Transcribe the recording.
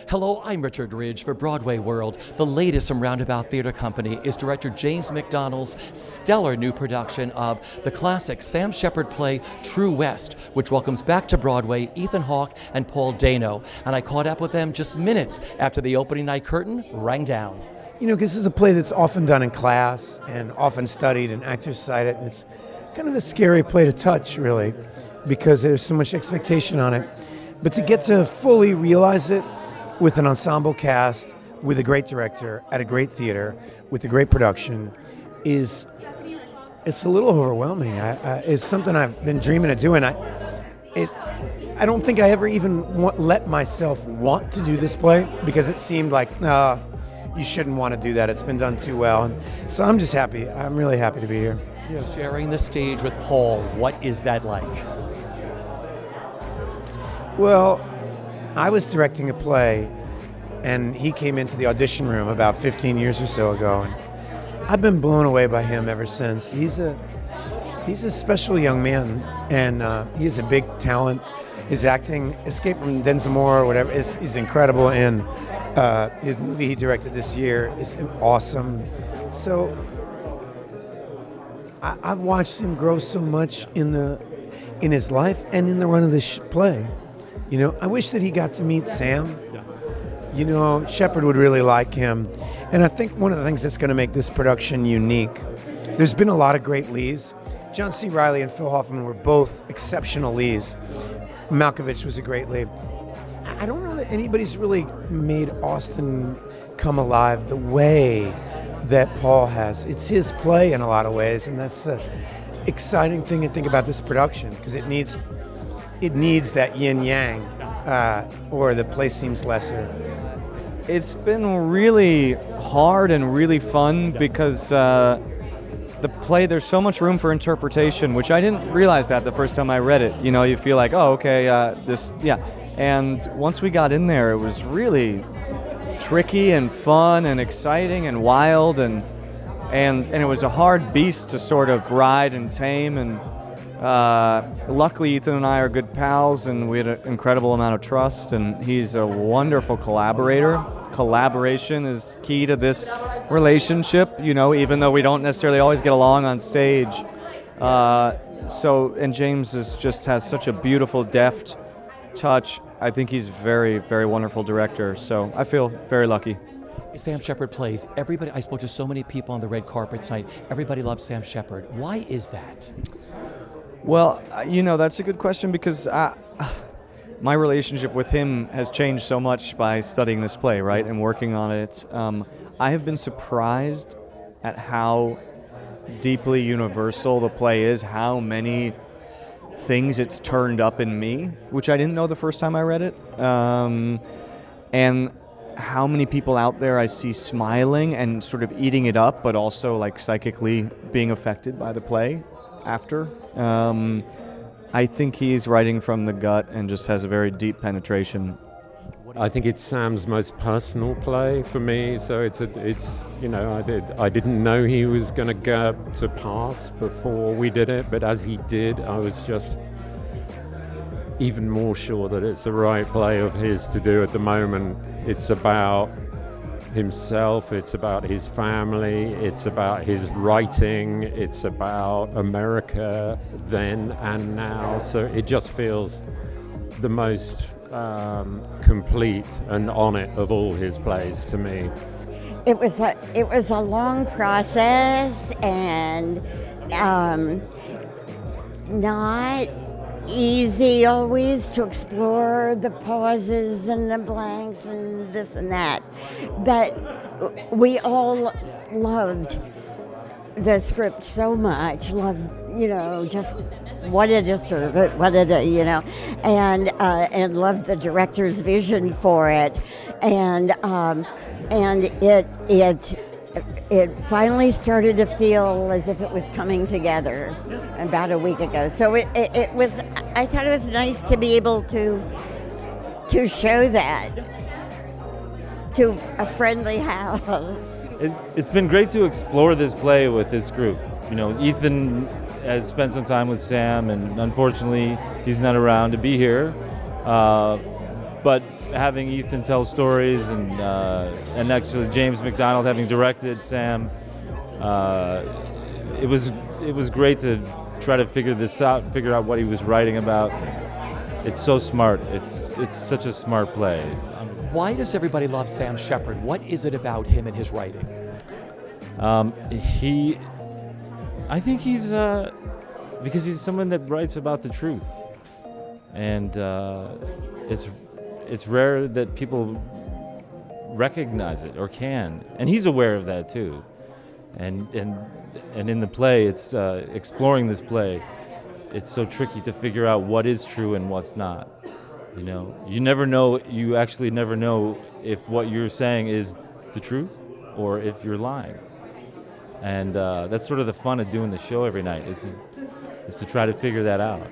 Hello, I'm Richard Ridge for BroadwayWorld. The latest from Roundabout Theatre Company is director James Macdonald's stellar new production of the classic Sam Shepard play True West, which welcomes back to Broadway Ethan Hawke and Paul Dano. And I caught up with them just minutes after the opening night curtain rang down. You know, because this is a play that's often done in class and often studied, and actors cite it. And it's kind of a scary play to touch, really, because there's so much expectation on it. But to get to fully realize it with an ensemble cast, with a great director, at a great theater, with a great production, it's a little overwhelming. It's something I've been dreaming of doing. I don't think I ever even let myself want to do this play, because it seemed like, you shouldn't want to do that. It's been done too well. And so I'm just happy. I'm really happy to be here. Yeah. Sharing the stage with Paul, what is that like? Well, I was directing a play, and he came into the audition room about 15 years or so ago, and I've been blown away by him ever since. He's a special young man, and he's a big talent. His acting, Escape from Densmore or whatever, is incredible, and his movie he directed this year is awesome. So I've watched him grow so much in his life and in the run of this play. You know, I wish that he got to meet Sam. You know, Shepard would really like him. And I think one of the things that's going to make this production unique, there's been a lot of great leads. John C. Reilly and Phil Hoffman were both exceptional leads. Malkovich was a great lead. I don't know that anybody's really made Austin come alive the way that Paul has. It's his play in a lot of ways, and that's the exciting thing to think about this production, because it needs that yin-yang, or the place seems lesser. It's been really hard and really fun because the play, there's so much room for interpretation, which I didn't realize that the first time I read it. You know, you feel like, oh, okay, And once we got in there, it was really tricky and fun and exciting and wild, and it was a hard beast to sort of ride and tame. And luckily, Ethan and I are good pals, and we had an incredible amount of trust, and he's a wonderful collaborator. Collaboration is key to this relationship, you know, even though we don't necessarily always get along on stage. And James just has such a beautiful, deft touch. I think he's very, very wonderful director, so I feel very lucky. Sam Shepard plays. Everybody, I spoke to so many people on the red carpet tonight. Everybody loves Sam Shepard. Why is that? Well, you know, that's a good question, because my relationship with him has changed so much by studying this play, right, and working on it. I have been surprised at how deeply universal the play is, how many things it's turned up in me, which I didn't know the first time I read it, and how many people out there I see smiling and sort of eating it up, but also like psychically being affected by the play after. I think he's writing from the gut and just has a very deep penetration. I think it's Sam's most personal play for me, so it's you know, I didn't know he was going to go to pass before we did it, but as he did, I was just even more sure that it's the right play of his to do at the moment. It's about himself, it's about his family, it's about his writing, it's about America then and now, so it just feels the most complete and on it of all his plays to me. It was a long process, and not easy always to explore the pauses and the blanks and this and that, but we all loved the script so much, loved, you know, just wanted to serve it, wanted to, you know, and loved the director's vision for it, and it finally started to feel as if it was coming together about a week ago. So it was, I thought it was nice to be able to show that to a friendly house. It's been great to explore this play with this group. You know, Ethan has spent some time with Sam, and unfortunately he's not around to be here. But having Ethan tell stories and actually James Macdonald having directed Sam, it was great to try to figure out what he was writing about. It's so smart. It's such a smart play. Why does everybody love Sam Shepard? What is it about him and his writing? I think he's because he's someone that writes about the truth, and it's rare that people recognize it or can, and he's aware of that too. And in the play, it's exploring this play. It's so tricky to figure out what is true and what's not. You know, you actually never know if what you're saying is the truth or if you're lying. And that's sort of the fun of doing the show every night, is to try to figure that out.